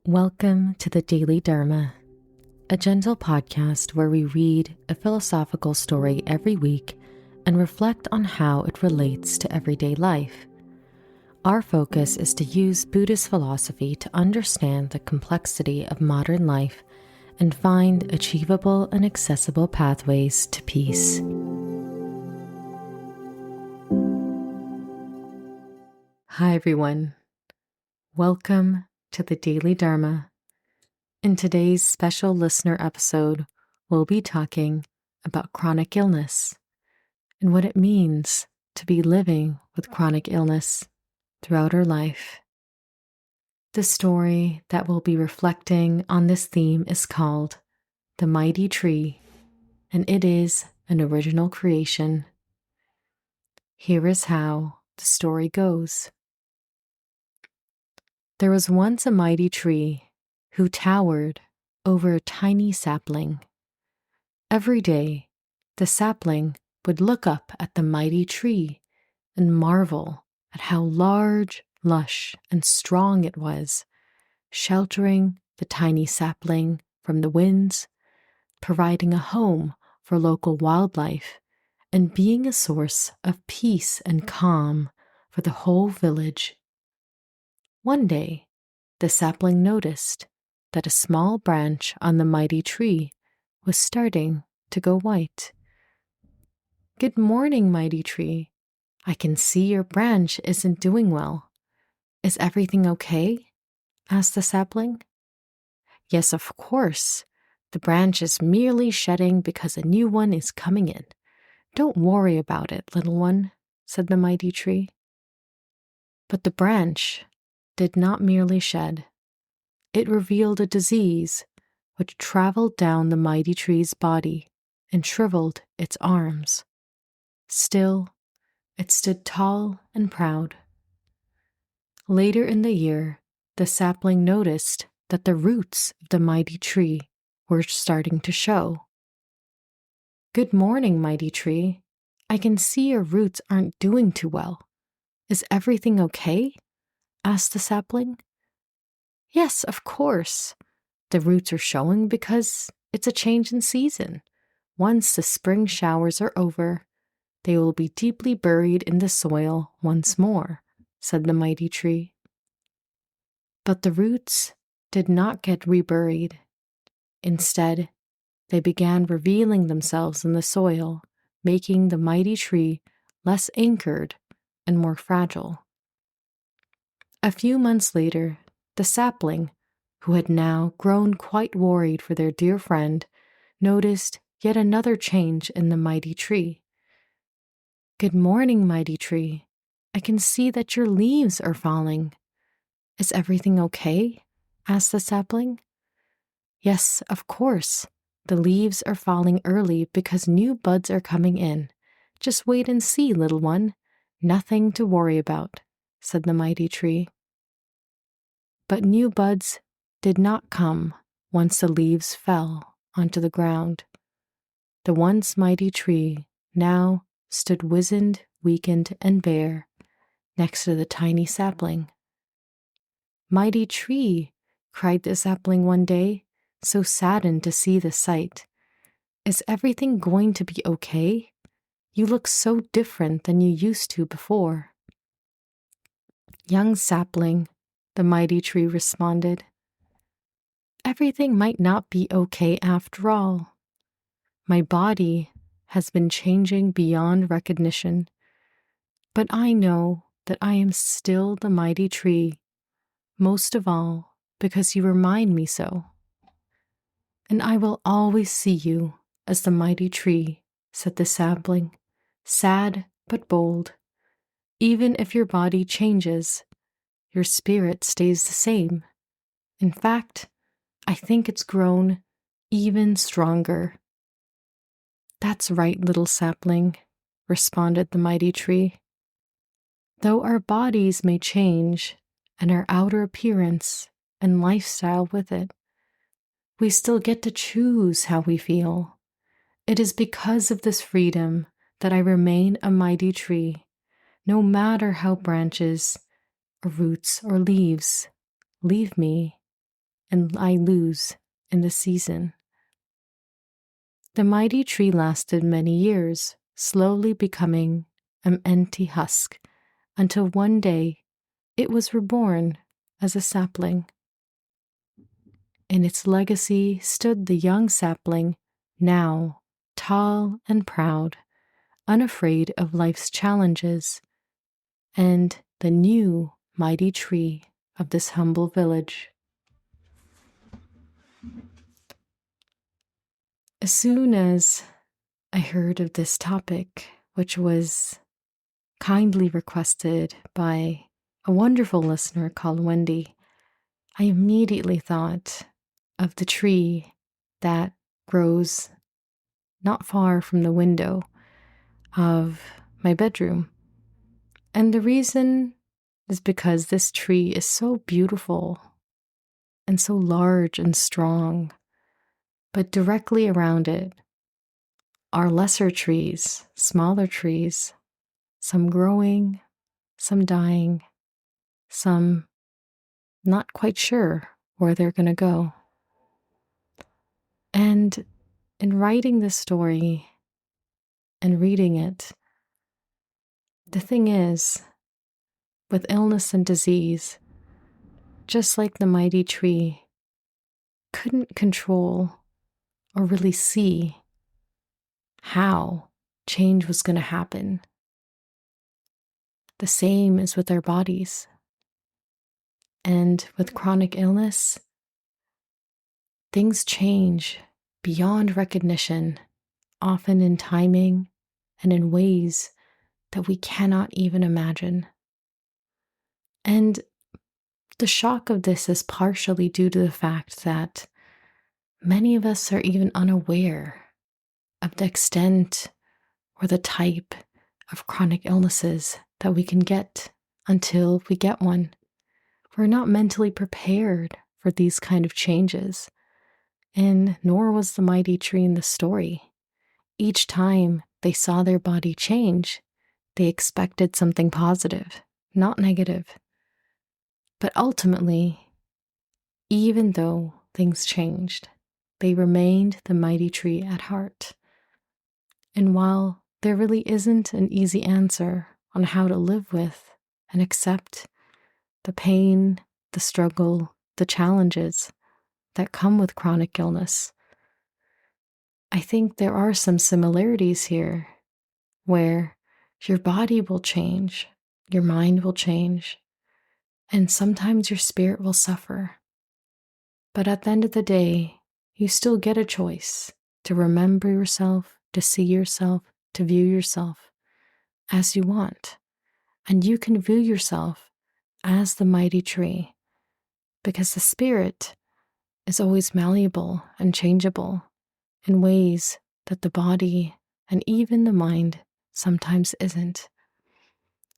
Welcome to the Daily Dharma, a gentle podcast where we read a philosophical story every week and reflect on how it relates to everyday life. Our focus is to use Buddhist philosophy to understand the complexity of modern life and find achievable and accessible pathways to peace. Hi everyone. Welcome to the Daily Dharma. In today's special listener episode, we'll be talking about chronic illness and what it means to be living with chronic illness throughout our life. The story that we'll be reflecting on this theme is called The Mighty Tree, and it is an original creation. Here is how the story goes. There was once a mighty tree who towered over a tiny sapling. Every day, the sapling would look up at the mighty tree and marvel at how large, lush, and strong it was, sheltering the tiny sapling from the winds, providing a home for local wildlife, and being a source of peace and calm for the whole village. One day, the sapling noticed that a small branch on the mighty tree was starting to go white. "Good morning, mighty tree. I can see your branch isn't doing well. Is everything okay?" asked the sapling. "Yes, of course. The branch is merely shedding because a new one is coming in. Don't worry about it, little one," said the mighty tree. But the branch did not merely shed. It revealed a disease which traveled down the mighty tree's body and shriveled its arms. Still, it stood tall and proud. Later in the year, the sapling noticed that the roots of the mighty tree were starting to show. "Good morning, mighty tree. I can see your roots aren't doing too well. Is everything okay?" asked the sapling. "Yes, of course. The roots are showing because it's a change in season. Once the spring showers are over, they will be deeply buried in the soil once more," said the mighty tree. But the roots did not get reburied. Instead, they began revealing themselves in the soil, making the mighty tree less anchored and more fragile. A few months later, the sapling, who had now grown quite worried for their dear friend, noticed yet another change in the mighty tree. "Good morning, mighty tree. I can see that your leaves are falling. Is everything okay?" asked the sapling. "Yes, of course. The leaves are falling early because new buds are coming in. Just wait and see, little one. Nothing to worry about," said the mighty tree. But new buds did not come once the leaves fell onto the ground. The once mighty tree now stood wizened, weakened, and bare next to the tiny sapling. "Mighty tree," cried the sapling one day, so saddened to see the sight. "Is everything going to be okay? You look so different than you used to before." "Young sapling," the mighty tree responded, "everything might not be okay after all. My body has been changing beyond recognition, but I know that I am still the mighty tree, most of all because you remind me so. And I will always see you as the mighty tree," said the sapling, sad but bold. "Even if your body changes, your spirit stays the same. In fact, I think it's grown even stronger." "That's right, little sapling," responded the mighty tree. "Though our bodies may change, and our outer appearance and lifestyle with it, we still get to choose how we feel. It is because of this freedom that I remain a mighty tree, no matter how branches, or roots, or leaves leave me." and I lose in the season. The mighty tree lasted many years, slowly becoming an empty husk, until one day it was reborn as a sapling. In its legacy stood the young sapling, now tall and proud, unafraid of life's challenges, and the new mighty tree of this humble village. As soon as I heard of this topic, which was kindly requested by a wonderful listener called Wendy, I immediately thought of the tree that grows not far from the window of my bedroom. And the reason is because this tree is so beautiful and so large and strong, but directly around it are lesser trees, smaller trees, some growing, some dying, some not quite sure where they're going to go. And in writing this story and reading it, the thing is, with illness and disease, just like the mighty tree, couldn't control or really see how change was going to happen. The same is with our bodies. And with chronic illness, things change beyond recognition, often in timing and in ways that we cannot even imagine. And the shock of this is partially due to the fact that many of us are even unaware of the extent or the type of chronic illnesses that we can get until we get one. We're not mentally prepared for these kind of changes, and nor was the mighty tree in the story. Each time they saw their body change, they expected something positive, not negative. But ultimately, even though things changed, they remained the mighty tree at heart. And while there really isn't an easy answer on how to live with and accept the pain, the struggle, the challenges that come with chronic illness, I think there are some similarities here where your body will change, your mind will change, and sometimes your spirit will suffer. But at the end of the day, you still get a choice to remember yourself, to see yourself, to view yourself as you want. And you can view yourself as the mighty tree, because the spirit is always malleable and changeable in ways that the body and even the mind sometimes isn't.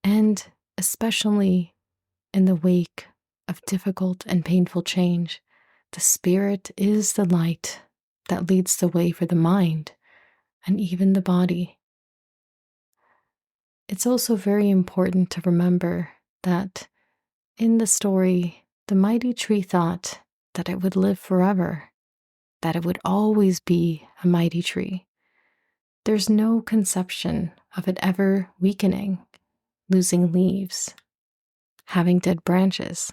And especially in the wake of difficult and painful change, the spirit is the light that leads the way for the mind and even the body. It's also very important to remember that in the story, the mighty tree thought that it would live forever, that it would always be a mighty tree. There's no conception of it ever weakening, losing leaves, having dead branches.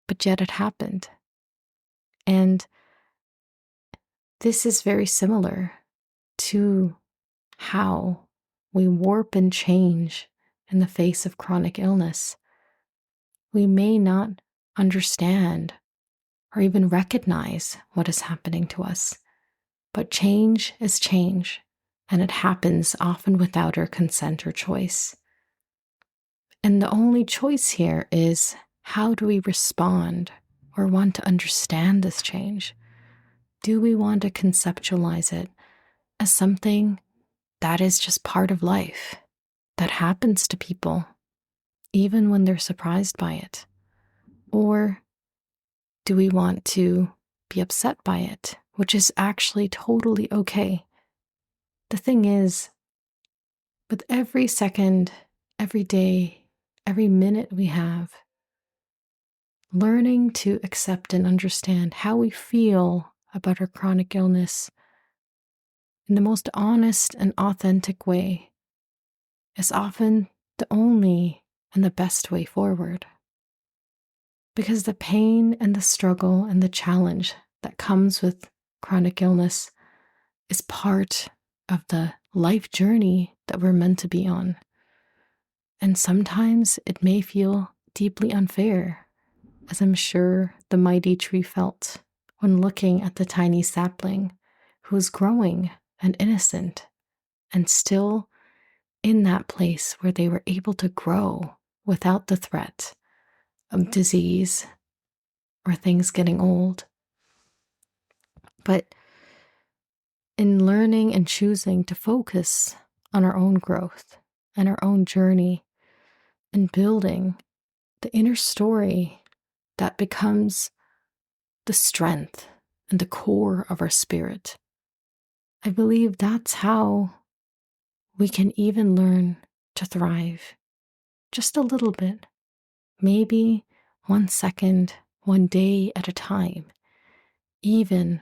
But yet it happened. And this is very similar to how we warp and change in the face of chronic illness. We may not understand or even recognize what is happening to us, but change is change, and it happens often without our consent or choice. And the only choice here is, how do we respond or want to understand this change? Do we want to conceptualize it as something that is just part of life, that happens to people, even when they're surprised by it? Or do we want to be upset by it, which is actually totally okay? The thing is, with every second, every day, every minute we have, learning to accept and understand how we feel about our chronic illness in the most honest and authentic way is often the only and the best way forward. Because the pain and the struggle and the challenge that comes with chronic illness is part of the life journey that we're meant to be on. And sometimes it may feel deeply unfair, as I'm sure the mighty tree felt when looking at the tiny sapling who was growing and innocent and still in that place where they were able to grow without the threat of disease or things getting old. But in learning and choosing to focus on our own growth and our own journey and building the inner story that becomes the strength and the core of our spirit, I believe that's how we can even learn to thrive just a little bit, maybe 1 second, 1 day at a time, even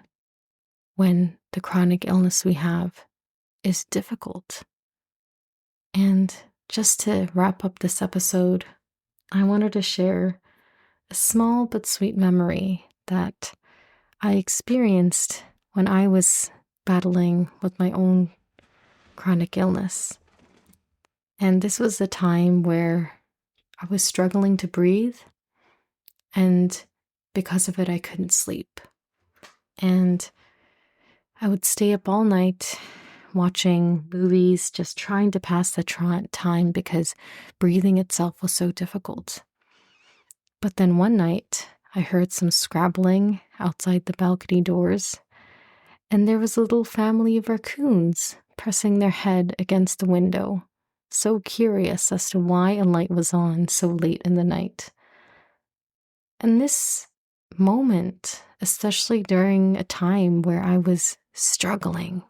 when the chronic illness we have is difficult. And just to wrap up this episode, I wanted to share a small but sweet memory that I experienced when I was battling with my own chronic illness. And this was a time where I was struggling to breathe, and because of it, I couldn't sleep. And I would stay up all night watching movies, just trying to pass the time because breathing itself was so difficult. But then one night, I heard some scrabbling outside the balcony doors, and there was a little family of raccoons pressing their head against the window, so curious as to why a light was on so late in the night. And this moment, especially during a time where I was struggling,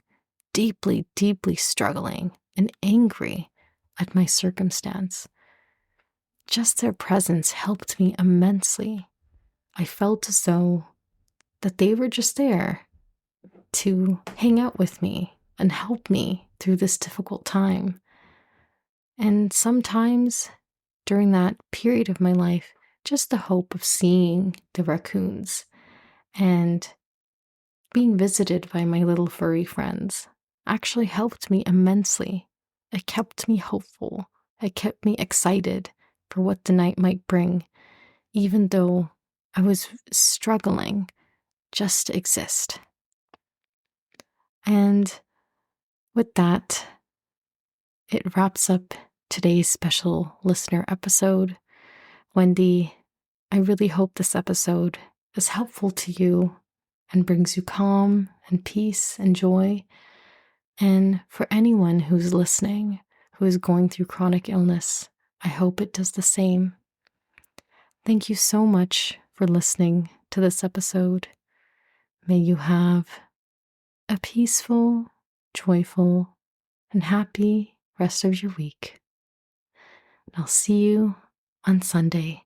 deeply, deeply struggling and angry at my circumstance, just their presence helped me immensely. I felt as though that they were just there to hang out with me and help me through this difficult time. And sometimes during that period of my life, just the hope of seeing the raccoons and being visited by my little furry friends actually helped me immensely. It kept me hopeful. It kept me excited for what the night might bring, even though I was struggling just to exist. And with that, it wraps up today's special listener episode. Wendy, I really hope this episode is helpful to you and brings you calm and peace and joy. And for anyone who's listening, who is going through chronic illness, I hope it does the same. Thank you so much for listening to this episode. May you have a peaceful, joyful, and happy rest of your week. I'll see you on Sunday.